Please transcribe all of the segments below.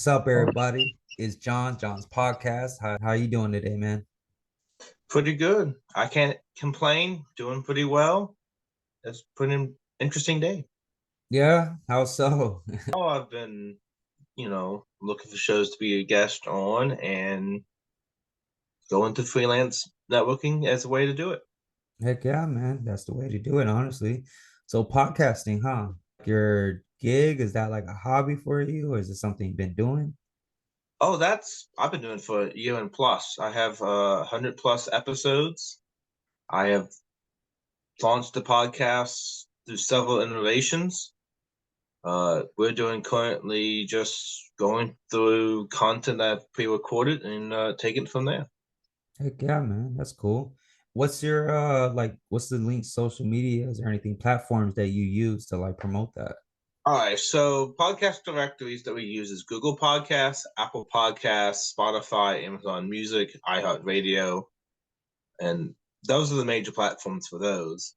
What's up, everybody? It's John's podcast. How you doing today, man? Pretty good. I can't complain. Doing pretty well. It's pretty interesting day. Yeah, how so? Oh, I've been, looking for shows to be a guest on and going to freelance networking as a way to do it. Heck yeah, man. That's the way to do it, honestly. So podcasting, huh? Your gig, is that like a hobby for you, or is it something you've been doing? Oh, that's I've been doing for a year and plus. I have 100 plus episodes. I have launched the podcast through several iterations. We're doing currently just going through content that I've pre-recorded and taking it from there. Heck yeah, man. That's cool. What's your what's the link social medias or anything platforms that you use to like promote that? All right, so podcast directories that we use is Google Podcasts, Apple Podcasts, Spotify, Amazon Music, iHeartRadio, and those are the major platforms for those.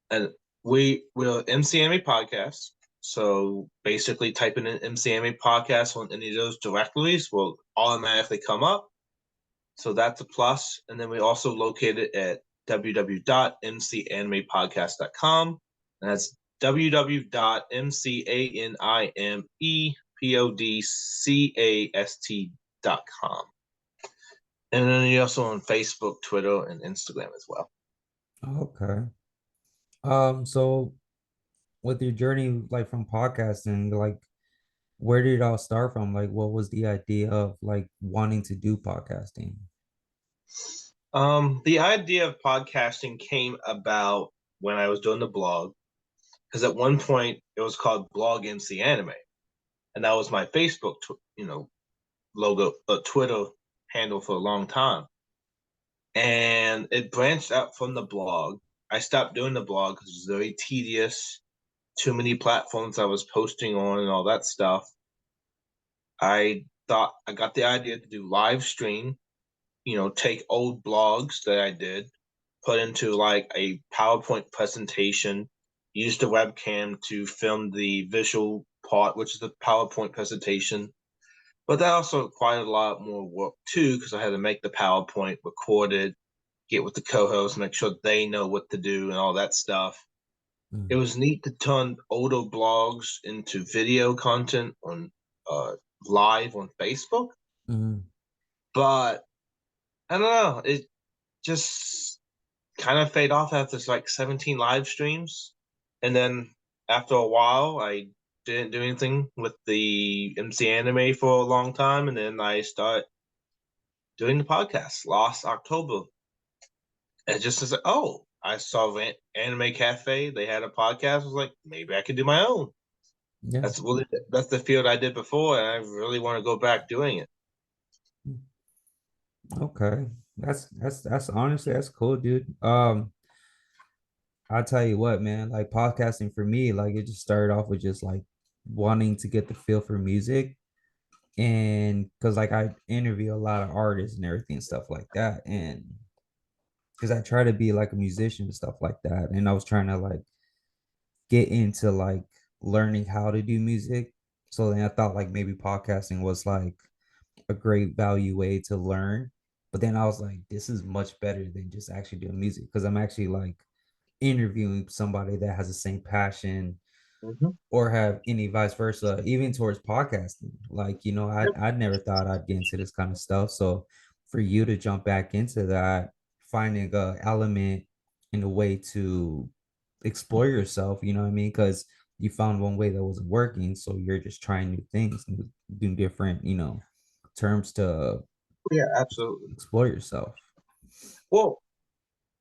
And we're MCMA Podcasts. So basically, typing in MCMA Podcast on any of those directories will automatically come up. So that's a plus. And then we also located at www.mcanimepodcast.com. And that's www.mcanimepodcast.com. And then you're also on Facebook, Twitter, and Instagram as well. Okay. So with your journey like from podcasting, like where did it all start from? Like, what was the idea of like wanting to do podcasting? The idea of podcasting came about when I was doing the blog, because at one point it was called Blog MC Anime, and that was my Facebook, logo, Twitter handle for a long time. And it branched out from the blog. I stopped doing the blog because it was very tedious, too many platforms I was posting on and all that stuff. I thought I got the idea to do live stream, take old blogs that I did, put into like a PowerPoint presentation, use the webcam to film the visual part, which is the PowerPoint presentation. But that also required a lot more work too, because I had to make the PowerPoint, record it, get with the co-host, make sure they know what to do and all that stuff. It Mm, was neat to turn older blogs into video content on uh, live on Facebook, mm, but I don't know. It just kind of fade off after like 17 live streams. And then after a while, I didn't do anything with the MC anime for a long time. And then I start doing the podcast last October. And just as, oh, I saw Anime Cafe. They had a podcast. I was like, maybe I could do my own. yeah. That's the field I did before. And I really want to go back doing it. Mm, okay. That's honestly that's cool, dude. I'll tell you what, man, like podcasting for me, like it just started off with just like wanting to get the feel for music. And because like I interview a lot of artists and everything and stuff like that. And because I try to be like a musician and stuff like that. And I was trying to like get into like learning how to do music. So then I thought like maybe podcasting was like a great value way to learn. But then I was like, this is much better than just actually doing music because I'm actually like interviewing somebody that has the same passion Mm-hmm. or have any vice versa, even towards podcasting. Like, I never thought I'd get into this kind of stuff. So for you to jump back into that, finding a element in a way to explore yourself, you know what I mean? Because you found one way that wasn't working. So you're just trying new things, doing different, terms to Yeah, absolutely. explore yourself. Well,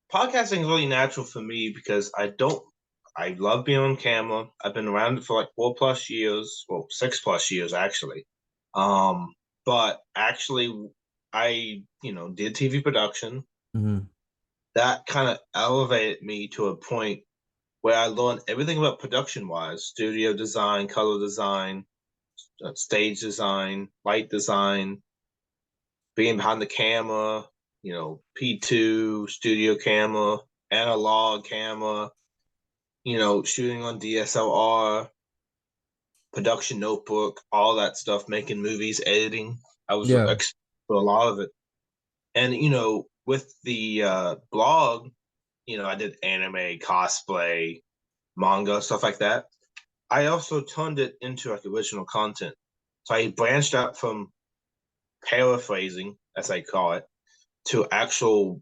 podcasting is really natural for me because I love being on camera. I've been around it for like 4 plus years, well, 6 plus years actually. Um, but actually I, did TV production. Hmm. That kind of elevated me to a point where I learned everything about production wise, studio design, color design, stage design, light design, being behind the camera, P2, studio camera, analog camera, shooting on DSLR. production notebook, all that stuff, making movies, editing. I was Yeah. exposed to a lot of it. And with the blog, I did anime, cosplay, manga, stuff like that. I also turned it into like original content. So I branched out from paraphrasing, as I call it, to actual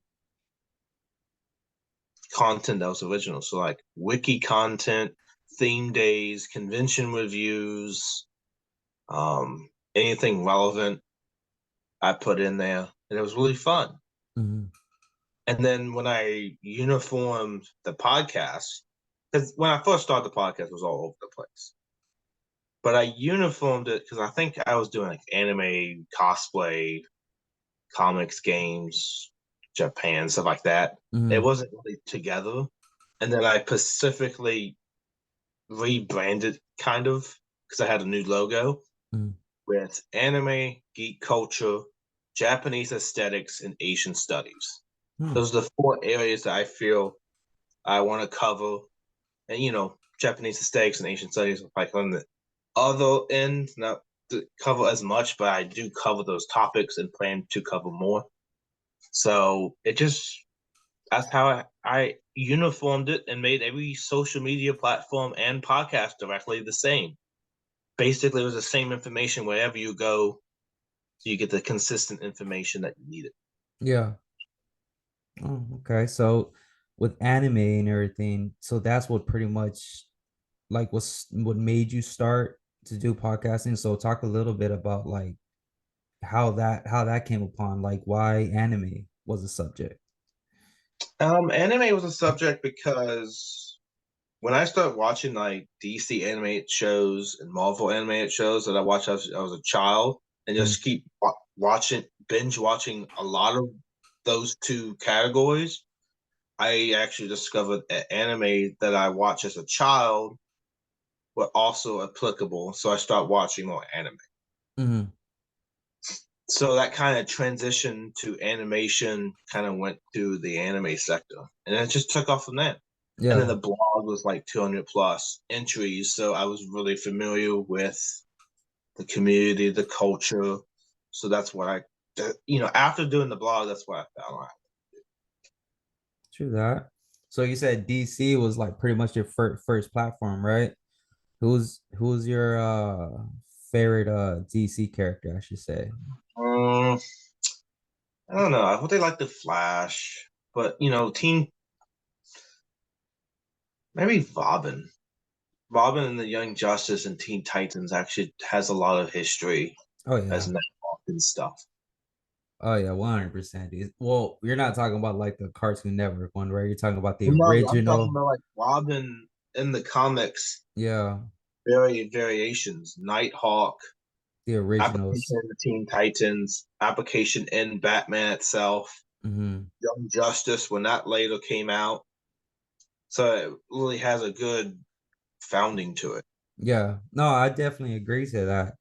content that was original. So like wiki content, theme days, convention reviews, anything relevant I put in there. And it was really fun. Mhm. And then when I uniformed the podcast, because when I first started the podcast, it was all over the place. But I uniformed it because I think I was doing like anime, cosplay, comics, games, Japan, stuff like that. It Mhm. wasn't really together. And then I specifically rebranded kind of because I had a new logo Mhm. with anime, geek culture, Japanese aesthetics, and Asian studies. Hmm. Those are the four areas that I feel I want to cover. And Japanese aesthetics and Asian studies like on the other end, not to cover as much, but I do cover those topics and plan to cover more. So it just that's how I uniformed it and made every social media platform and podcast directly the same. Basically, it was the same information wherever you go, so you get the consistent information that you needed. Yeah. Oh, okay. So with anime and everything, so that's what pretty much like was what made you start to do podcasting. So talk a little bit about like how that came upon, like why anime was a subject. Anime was a subject because when I started watching like DC animated shows and Marvel animated shows that I watched as I was a child, and Mm, just keep watching, binge watching a lot of those two categories, I actually discovered an anime that I watched as a child were also applicable. So I started watching more anime. mhm. So that kind of transition to animation kind of went to the anime sector, and it just took off from there. And then Yeah. the blog was like 200 plus entries, so I was really familiar with the community, the culture. So that's what after doing the blog, that's what I found out. True that. So you said DC was like pretty much your first platform, right? Who's your favorite DC character, I should say? Um, I don't know. I hope they like the Flash, but Teen maybe Robin. Robin and the Young Justice and Teen Titans actually has a lot of history Oh as yeah. Nighthawk and stuff. Oh yeah, 100%. Well, you're not talking about like the Cartoon Network one, right? You're talking about the No, I'm talking original. about like Robin in the comics, Yeah, variations. Nighthawk, the application originals. in the Teen Titans, application in Batman itself, Hmm. Young Justice when that later came out. So it really has a good founding to it. Yeah, no, I definitely agree to that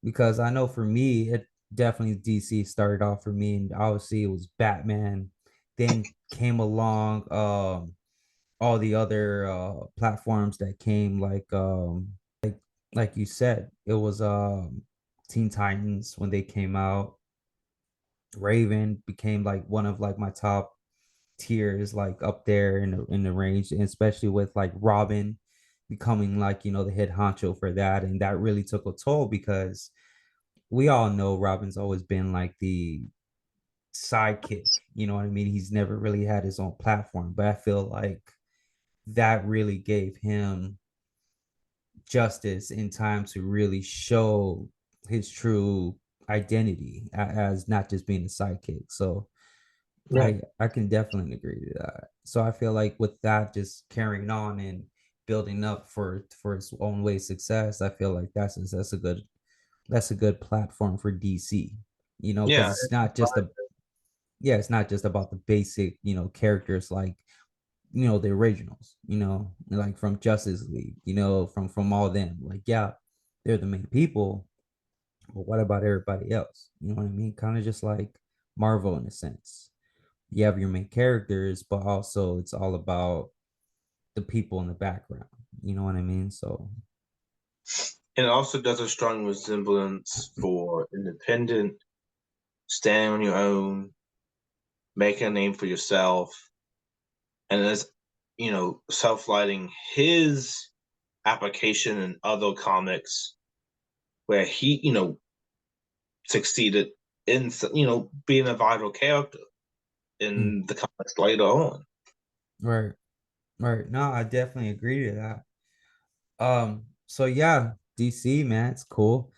because I know for me, it definitely DC started off for me, and obviously it was Batman. Then came along all the other platforms that came like you said, it was Teen Titans when they came out. Raven became like one of like my top tiers, like up there in the range, and especially with like Robin becoming like the head honcho for that, and that really took a toll because we all know Robin's always been like the sidekick. You know what I mean? He's never really had his own platform, but I feel like that really gave him justice in time to really show his true identity as not just being a sidekick. So Yeah. I can definitely agree to that. So I feel like with that just carrying on and building up for its own way success, I feel like that's a good platform for DC. Because Yeah. it's not just a yeah, it's not just about the basic characters like the originals, like from Justice League, from all them. Like, yeah, they're the main people, but what about everybody else? You know what I mean? Kind of just like Marvel in a sense. You have your main characters, but also it's all about the people in the background. You know what I mean? So And it also does a strong resemblance for independent, standing on your own, making a name for yourself, and as self-lighting his application in other comics where he, succeeded in, being a vital character Mm, in the comics later on. right, right. No, I definitely agree to that. So yeah, DC, man, it's cool.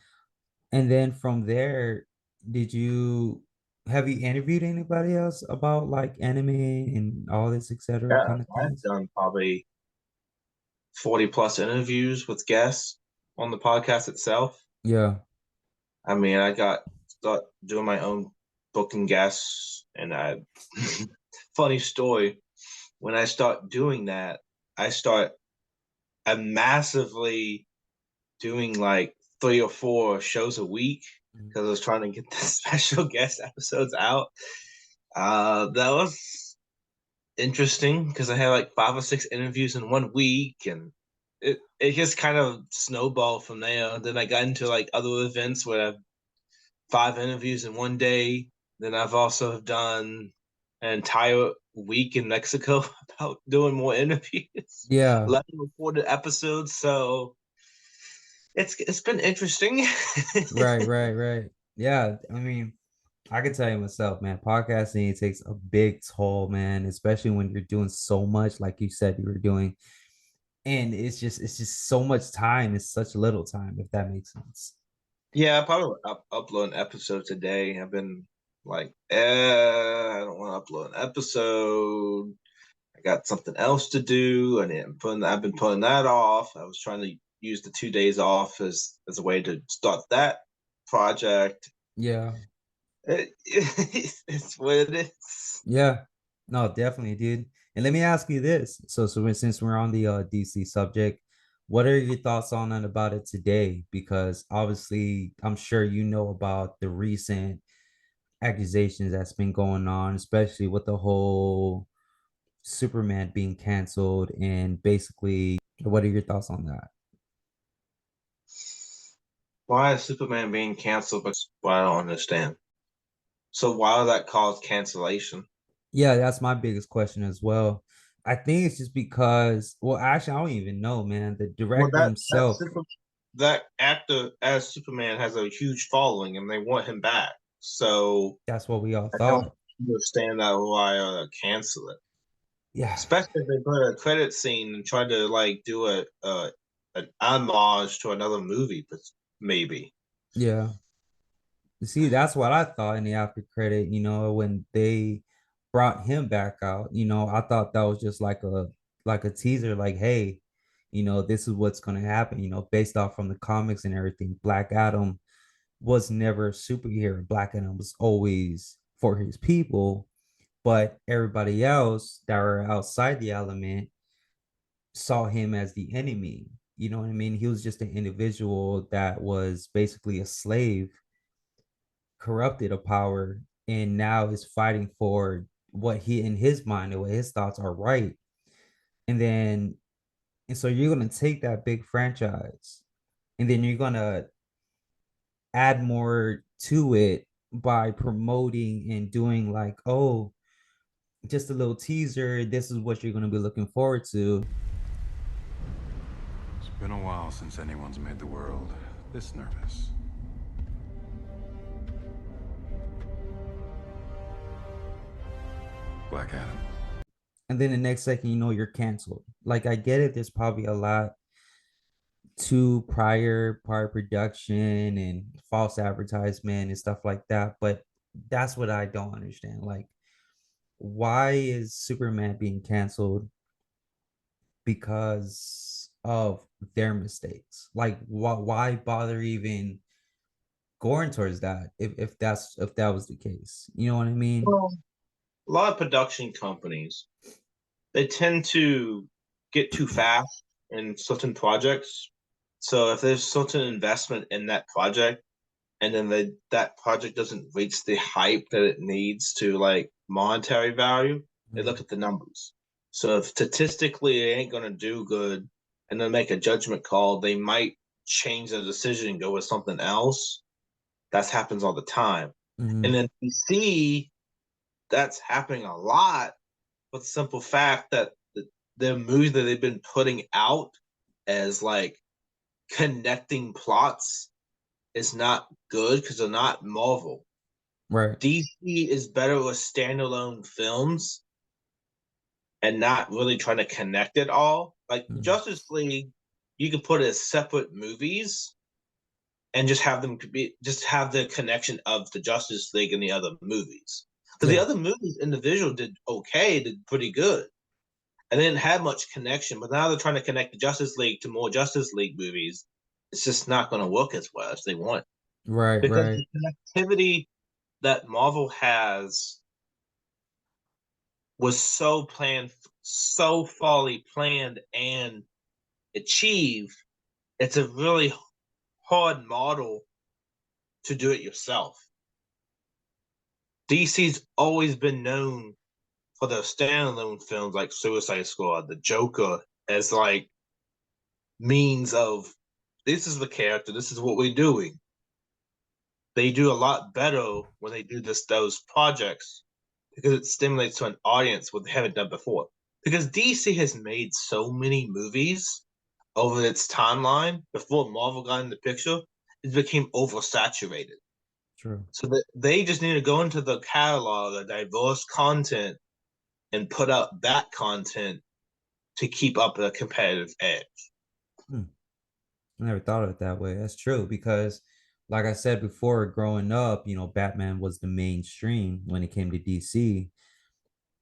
And then from there, did you have you interviewed anybody else about like anime and all this, etc. Yeah, kind of I've things? done probably 40 plus interviews with guests on the podcast itself. Yeah. I mean, I got start doing my own booking guests, and I funny story. When I start doing that, I'm massively doing like 3 or 4 shows a week Mhm. because I was trying to get the special guest episodes out. That was interesting because I had like 5 or 6 interviews in one week, and it just kind of snowballed from there. Then I got into like other events where I've 5 interviews in one day. Then I've also done an entire week in Mexico about doing more interviews, Yeah. 11 recorded episodes. So it's been interesting. Right, right, right. Yeah. I mean, I can tell you myself, man, podcasting it takes a big toll, man, especially when you're doing so much, like you said you were doing. And it's just so much time, it's such little time, if that makes sense. Yeah, I probably upload an episode today. I've been like, I don't want to upload an episode. I got something else to do, and I've been putting that off. I was trying to use the 2 days off as a way to start that project. Yeah. It's what it is. Yeah. No, definitely, dude. And let me ask you this. Since we're on the DC subject, what are your thoughts on and about it today? Because obviously, I'm sure you know about the recent accusations that's been going on, especially with the whole Superman being canceled. And basically, what are your thoughts on that? Why is Superman being canceled? But why I don't understand. So why would that cause cancellation? Yeah, that's my biggest question as well. I think it's just because, well, actually, I don't even know, man. The Well, director that himself, super that actor as Superman has a huge following, and they want him back. So that's what we all I don't thought. understand that why cancel it, Yeah, especially if they put a credit scene and try to like do an homage to another movie, but maybe. yeah. You see, that's what I thought in the after credit, when they brought him back out, I thought that was just like a teaser, like, hey, this is what's gonna happen, based off from the comics and everything. Black Adam was never a superhero. Black Adam was always for his people, but everybody else that were outside the element saw him as the enemy. You know what I mean? He was just an individual that was basically a slave, corrupted of power, and now is fighting for what he in his mind and what his thoughts are right. And then and so you're gonna take that big franchise and then you're gonna add more to it by promoting and doing like, oh, just a little teaser. This is what you're gonna be looking forward to. It's been a while since anyone's made the world this nervous. Black Adam. And then the next second, you're canceled. Like I get it, there's probably a lot to prior production and false advertisement and stuff like that. But that's what I don't understand. Like, why is Superman being canceled because of their mistakes? Like, why bother even going towards that if that was the case? You know what I mean? Well, a lot of production companies, they tend to get too fast in certain projects. So if there's certain investment in that project, and then that project doesn't reach the hype that it needs to like monetary value, they look Mm, at the numbers. So if statistically it ain't gonna do good, and then make a judgment call, they might change their decision and go with something else. That happens all the time. Mm-hmm. And then DC, that's happening a lot, but the simple fact that the movies that they've been putting out as like connecting plots is not good because they're not Marvel. Right. DC is better with standalone films and not really trying to connect it all. Like Mm-hmm. Justice League, you could put it as separate movies and just have them just have the connection of the Justice League and the other movies. Because the Yeah. other movies individual did okay, did pretty good. And they didn't have much connection, but now they're trying to connect the Justice League to more Justice League movies. It's just not going to work as well as they want. Right. Because Right. the connectivity that Marvel has was so planned, so fully planned and achieved. It's a really hard model to do it yourself. DC's always been known for their standalone films like Suicide Squad, The Joker, as like means of this is the character, this is what we're doing. They do a lot better when they do those projects because it stimulates to an audience what they haven't done before. Because DC has made so many movies over its timeline before Marvel got in the picture, it became oversaturated. True. So that they just need to go into the catalog of diverse content and put out that content to keep up a competitive edge. Hmm. I never thought of it that way. That's true because, like I said before, growing up, Batman was the mainstream when it came to DC.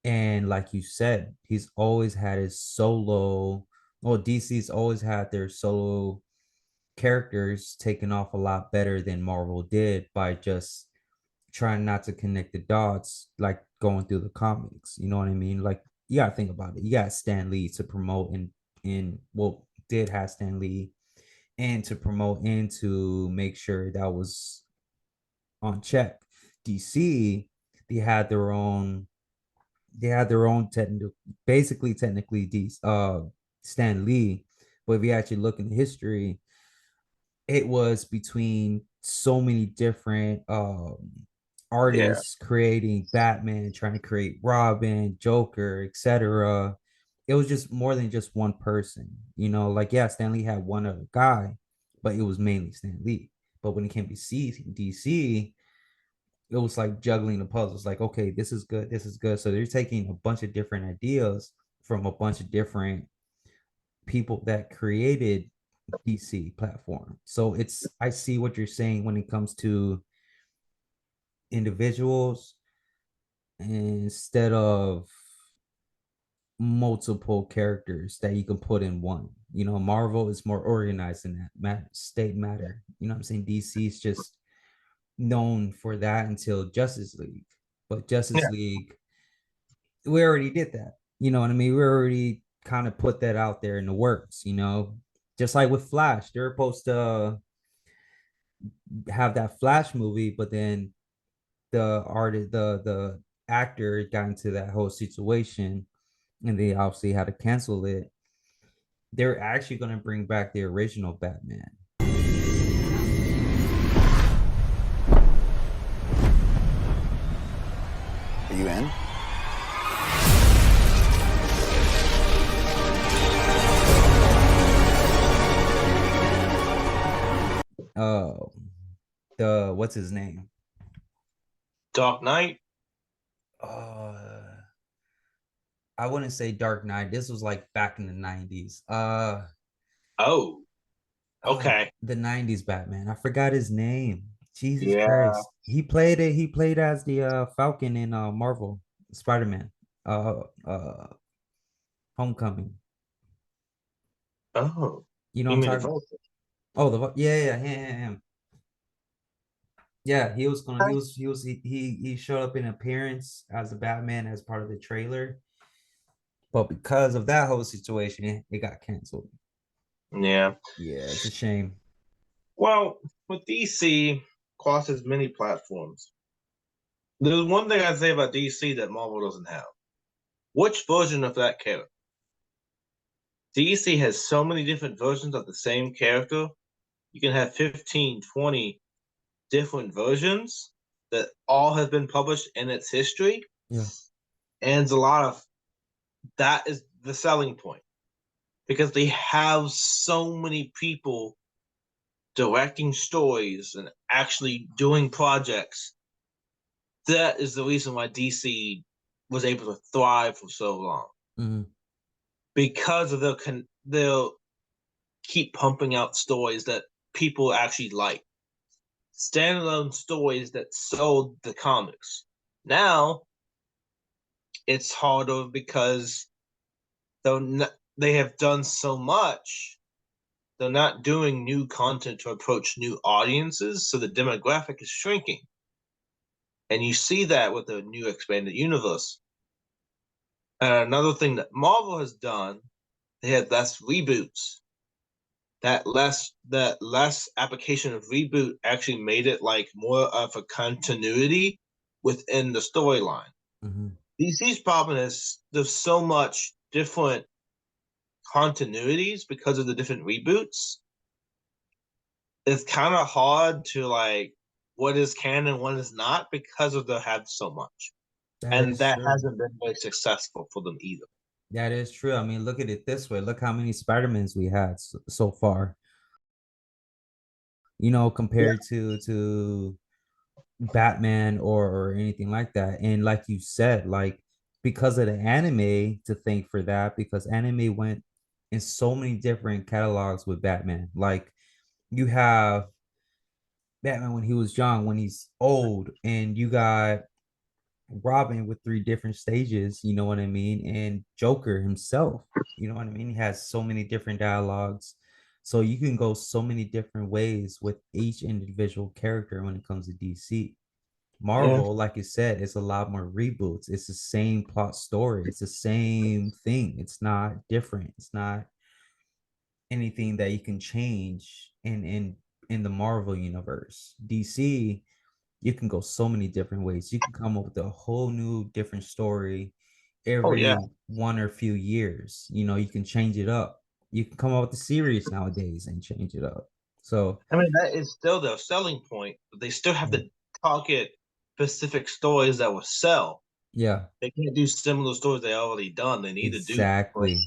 And like you said, he's always had his solo. Well, DC's always had their solo characters taken off a lot better than Marvel did by just trying not to connect the dots, like going through the comics. You know what I mean? Like you gotta think about it. You got Stan Lee to promote and well, did have Stan Lee and to promote and to make sure that was on check. DC, they had their own technical, basically technically Stan Lee, but if you actually look in history, it was between so many different Yeah. artists creating Batman, trying to create Robin, Joker, etc. It was just more than just one person, like yeah, Stan Lee had one other guy, but it was mainly Stan Lee. But when it came to DC, it was like juggling the puzzles, like okay, this is good, this is good. So they're taking a bunch of different ideas from a bunch of different people that created DC platform. So I see what you're saying when it comes to individuals instead of multiple characters that you can put in one. Marvel is more organized in that state matter. You know what I'm saying? DC is just known for that until Justice League. But Justice Yeah. League, we already did that. You know what I mean? We already kind of put that out there in the works. Just like with Flash, they're supposed to have that Flash movie, but then the actor got into that whole situation and they obviously had to cancel it. They're actually going to bring back the original Batman. Are you in? Oh, the what's his name? Dark Knight. Uh, I wouldn't say Dark Knight. This was like back in the 90s. Oh, Oh, okay. the 90s Batman. I forgot his name. Jesus Yeah. Christ. He played as the Falcon in Marvel Spider-Man. Homecoming. Oh, You know what you I'm mean the talking about? Vulture? Oh, yeah, him. Yeah, he showed up in appearance as a Batman as part of the trailer. But because of that whole situation, it got canceled. Yeah. Yeah, it's a shame. Well, with DC crosses many platforms. There's one thing I'd say about DC that Marvel doesn't have. Which version of that character? DC has so many different versions of the same character you can have 15, 20 different versions that all have been published in its history. Yeah. And it's a lot of that is the selling point because they have so many people directing stories and actually doing projects. That is the reason why DC was able to thrive for so long Mm-hmm. because of they'll keep pumping out stories that people actually like, standalone stories that sold the comics. Now it's harder because they have done so much. They're not doing new content to approach new audiences, so the demographic is shrinking. And you see that with the new expanded universe. And another thing that Marvel has done, they had less reboots. That less application of reboot actually made it like more of a continuity within the storyline. Mm-hmm. DC's problem is there's so much different continuities because of the different reboots. It's kind of hard to like what is canon, what is not because of the have so much, That and is that true. hasn't been very successful for them either. That is true. I mean, look at it this way. Look how many Spider-Mans we had so far, Yeah. compared to Batman or anything like that. And like you said, like because of the anime, to thank for that, because anime went in so many different catalogs with Batman. Like you have Batman when he was young, when he's old, and you got Robin with three different stages, you know what I mean? And Joker himself, you know what I mean? He has so many different dialogues. So you can go so many different ways with each individual character when it comes to DC. Yeah. Marvel, like you said, it's a lot more reboots. It's the same plot story. It's the same thing. It's not different. It's not anything that you can change in the Marvel universe. DC, you can go so many different ways. You can come up with a whole new different story Oh yeah. every one or few years. You can change it up. You can come up with a series nowadays and change it up. So I mean that is still their selling point, but they still have yeah, to target specific stories that will sell. yeah, They can't do similar stories they already done. They need to do, exactly.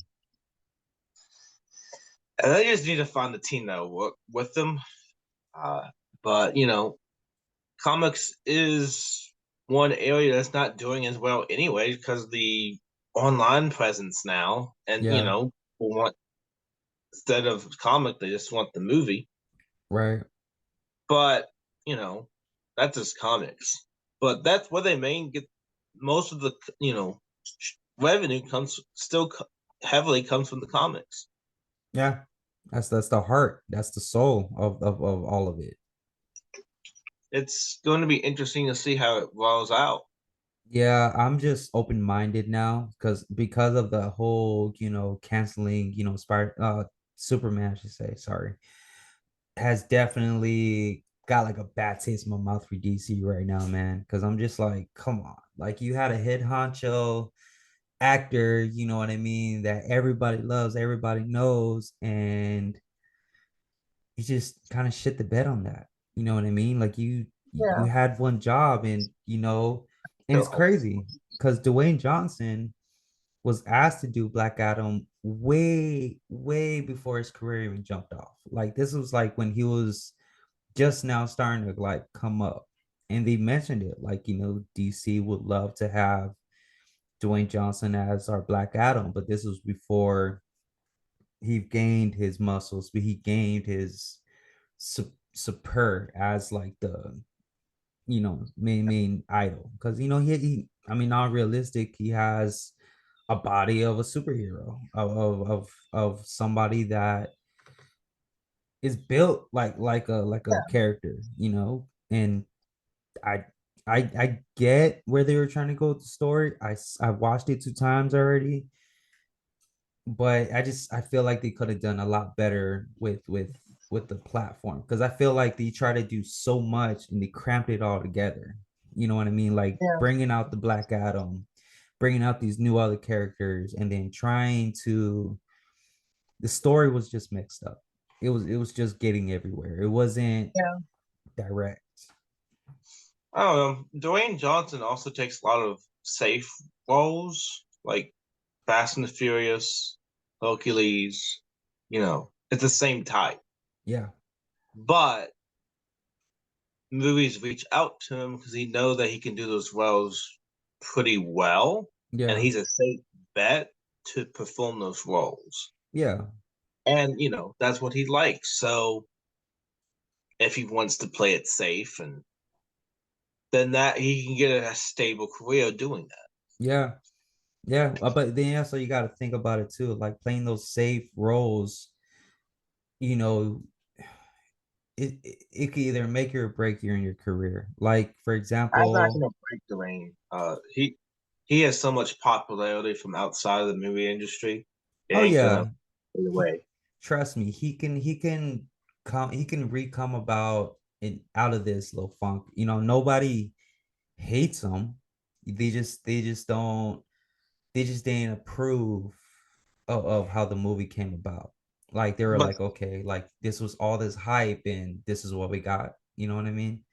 and they just need to find the team that will work with them. Uh, but comics is one area that's not doing as well anyway because the online presence now, and Yeah, people want instead of comic, they just want the movie. right. But you know, that's just comics. But that's where they main get most of the revenue comes still heavily comes from the comics. Yeah. That's the heart. That's the soul of all of it. It's going to be interesting to see how it rolls out. Yeah, I'm just open-minded now because of the whole, canceling, Superman, I should say, sorry, has definitely got like a bad taste in my mouth for DC right now, man. Because I'm just like, come on, like you had a head honcho actor, you know what I mean, that everybody loves, everybody knows, and you just kind of shit the bed on that. You know what I mean? Like you Yeah. had one job, and it's So, crazy because Dwayne Johnson was asked to do Black Adam way, way before his career even jumped off. Like this was like when he was just now starting to like come up. And they mentioned it, like, DC would love to have Dwayne Johnson as our Black Adam, but this was before he gained his muscles, but he gained his super as like the main idol, because he I mean, not realistic, he has a body of a superhero, of somebody that is built like a character, and I I get where they were trying to go with the story. I watched it 2 times already, but I feel like they could have done a lot better with the platform, because I feel like they try to do so much and they cramped it all together. You know what I mean? Like yeah. bringing out the Black Adam, bringing out these new other characters, and then trying to. The story was just mixed up. it was just getting everywhere. It wasn't Yeah. direct. I don't know. Dwayne Johnson also takes a lot of safe roles, like Fast and the Furious, Hercules. It's the same type. Yeah. But movies reach out to him because he know that he can do those roles pretty well, and Yeah. he's a safe bet to perform those roles. Yeah. And that's what he likes. So if he wants to play it safe, and then that he can get a stable career doing that. Yeah. Yeah. But then also you got to think about it too. Like playing those safe roles, you know, it could either make you or break you in your career. Like, for I'm not example, gonna break the rain. He has so much popularity from outside of the movie industry. It oh ain't gonna yeah, go away. trust me, he can re-come about and out of this little funk. Nobody hates him. They just didn't approve of how the movie came about. Like they were But like, okay, like this was all this hype and this is what we got. You know what I mean?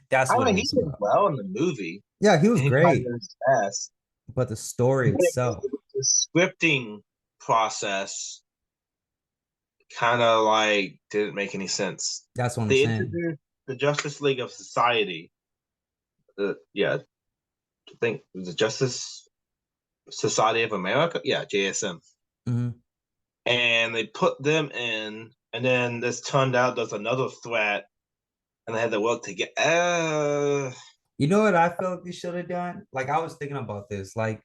That's I what it mean, he was did about. well in the movie, Yeah, he was and he tried great, his best. but the story But itself, the scripting process kind of like didn't make any sense. that's what I'm They saying. introduced the Justice League of Society. Yeah, I think it was the Justice Society of America. Yeah, JSM. Mhm. And they put them in, and then this turned out there's another threat, and they had to work together. You know what I felt like they should have done? Like I was thinking about this. Like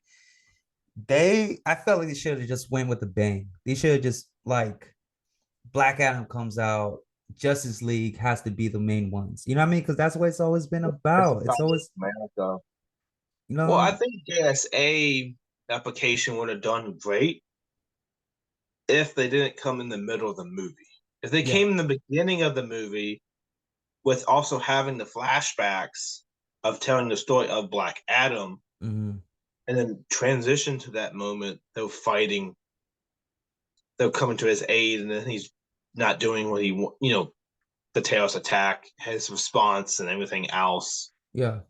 I felt like they should have just went with the bang. They should have just like Black Adam comes out, Justice League has to be the main ones. You know what I mean? Because that's what it's always been The about. It's Society always, of America. you Well, I know, think JSA application would have done great if they didn't come in the middle of the movie. If they yeah. came in the beginning of the movie with also having the flashbacks of telling the story of Black Adam, Mhm. and then transition to that moment, they're fighting, they're coming to his aid, and then he's not doing what the Taos attack, his response, and everything else, Yeah.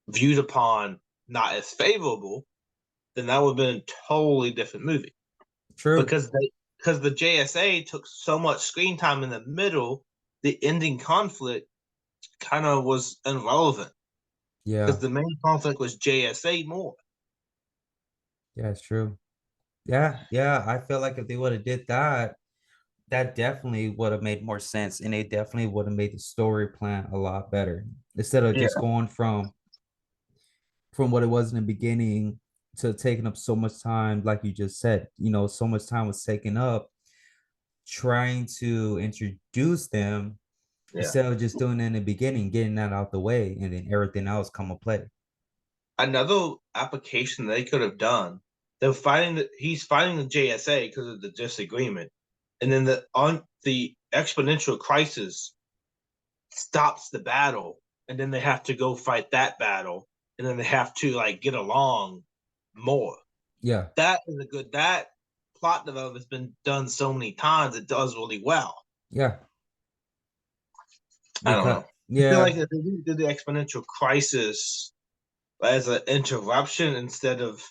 viewed upon not as favorable, then that would have been a totally different movie. True. Because the JSA took so much screen time in the middle, the ending conflict kind of was irrelevant because Yeah. the main conflict was JSA more. Yeah, it's true. Yeah, yeah. I feel like if they would have did that, that definitely would have made more sense, and they definitely would have made the story plan a lot better instead of Yeah, just going from what it was in the beginning to taking up so much time, like you just said. So much time was taken up trying to introduce them yeah. instead of just doing it in the beginning, getting that out the way, and then everything else come to play. Another application they could have done. He's fighting the JSA because of the disagreement, and then the exponential crisis stops the battle, and then they have to go fight that battle, and then they have to like get along more. Yeah, That plot development's been done so many times. It does really well. yeah, I don't because know. I feel like yeah, if they did the exponential crisis as an interruption instead of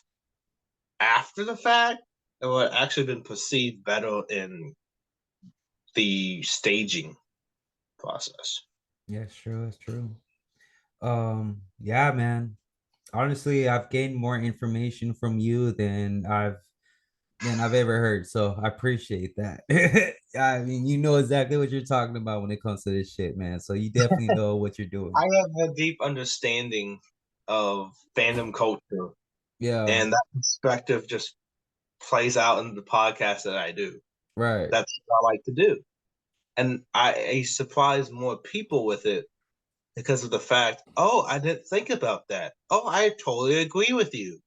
after the fact, it would have actually been perceived better in the staging process. yeah, it's true, it's true. Yeah, man. Honestly, I've gained more information from you than I've ever heard. So I appreciate that. I mean, you know exactly what you're talking about when it comes to this shit, man. So you definitely know what you're I doing. have a deep understanding of fandom culture, Yeah, and that perspective just plays out in the podcast that I do. right. That's what I like to do. And I surprise more people with it because of the fact, oh, I didn't think about that. Oh, I totally agree with you.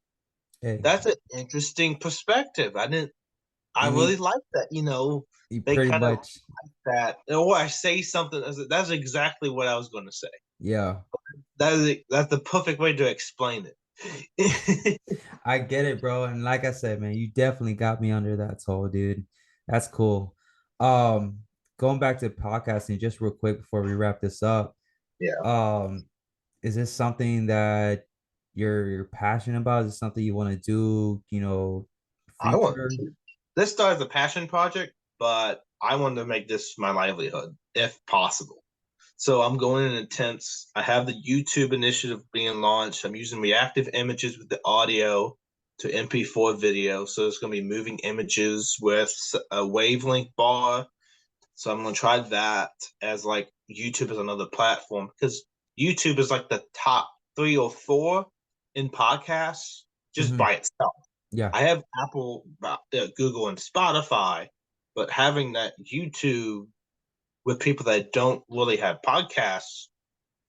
Hey, That's an interesting perspective. I I really mean, like that. you They pretty kind of much, like that. Or I say something, that's exactly what I was going to say. yeah. That's the perfect way to explain it. I get it, bro. And like I said, man, you definitely got me under that toe, dude. That's cool. Um, Going back to podcasting, just real quick before we wrap this up. Yeah, Um, is this something that you're passionate about? Is it something you want to do, I want future? this started as a passion project, but I wanted to make this my livelihood if possible. So I'm going in intense. I have the YouTube initiative being launched. I'm using reactive images with the audio to MP4 video. So it's going to be moving images with a wavelength bar. So I'm going to try that as like YouTube is another platform because YouTube is like the top 3 or 4 in podcasts just Hmm. by itself. Yeah. I have Apple, Google, and Spotify, but having that YouTube with people that don't really have podcasts,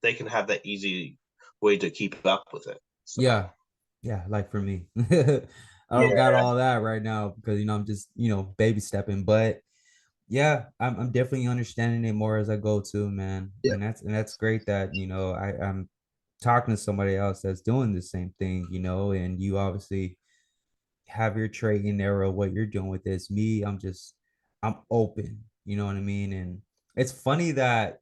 they can have that easy way to keep up with it. So Yeah. Yeah. Like for me, I don't got yeah, all that right now because, I'm just, baby stepping, but yeah, I'm definitely understanding it more as I go too, man. yeah, And that's great that, I'm talking to somebody else that's doing the same thing, and you obviously have your trait in there of what you're doing with this. Me, I'm open, you know what I mean? And it's funny that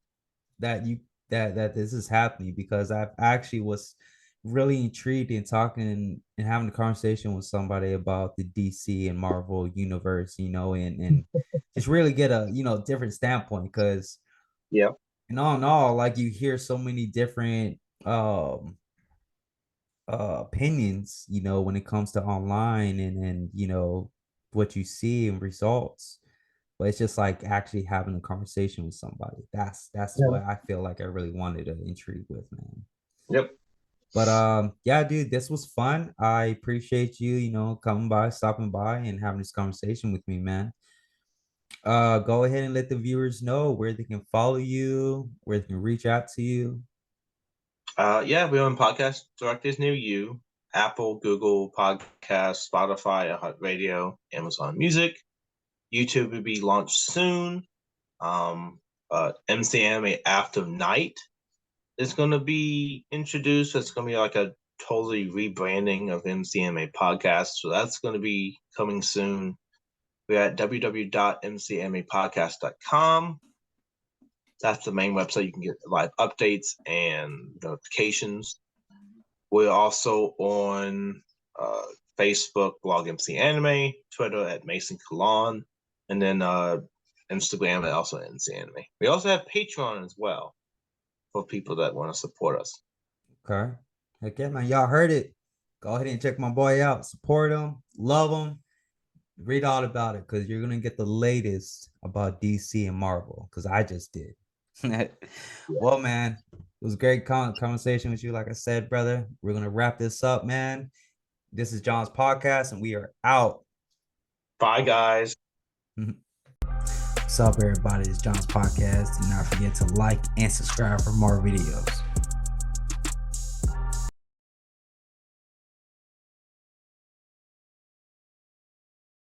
you that this is happening because I've actually was really intrigued in talking and having a conversation with somebody about the DC and Marvel universe, and just really get a different standpoint because yeah, all in all, like you hear so many different um opinions, when it comes to online and what you see and results. But it's just like actually having a conversation with somebody. That's yeah. what I feel like I really wanted to intrigue with, man. Yep. But yeah, dude, this was fun. I appreciate you, coming by, stopping by, and having this conversation with me, man. Go ahead and let the viewers know where they can follow you, where they can reach out to you. Yeah, we're on podcast directories near you: Apple, Google Podcast, Spotify, Radio, Amazon Music. YouTube will be launched soon. Um, MC Anime After Night is going to be introduced. It's going to be like a totally rebranding of MCMA podcast. So that's going to be coming soon. We're at www.mcmapodcast.com. That's the main website. You can get live updates and notifications. We're also on Facebook, Blog MC Anime, Twitter at Mason Mcollawn, and then Instagram at also MC Anime. We also have Patreon as well for people that want to support us. Okay. Heck yeah, man. Y'all heard it. Go ahead and check my boy out. Support him. Love him. Read all about it because you're gonna get the latest about DC and Marvel because I just did. Well, man, it was a great conversation with you. Like I said, brother, we're gonna wrap this up, man. This is John's podcast, and we are out. Bye, guys. What's up, everybody? It's John's podcast. Do not forget to like and subscribe for more videos.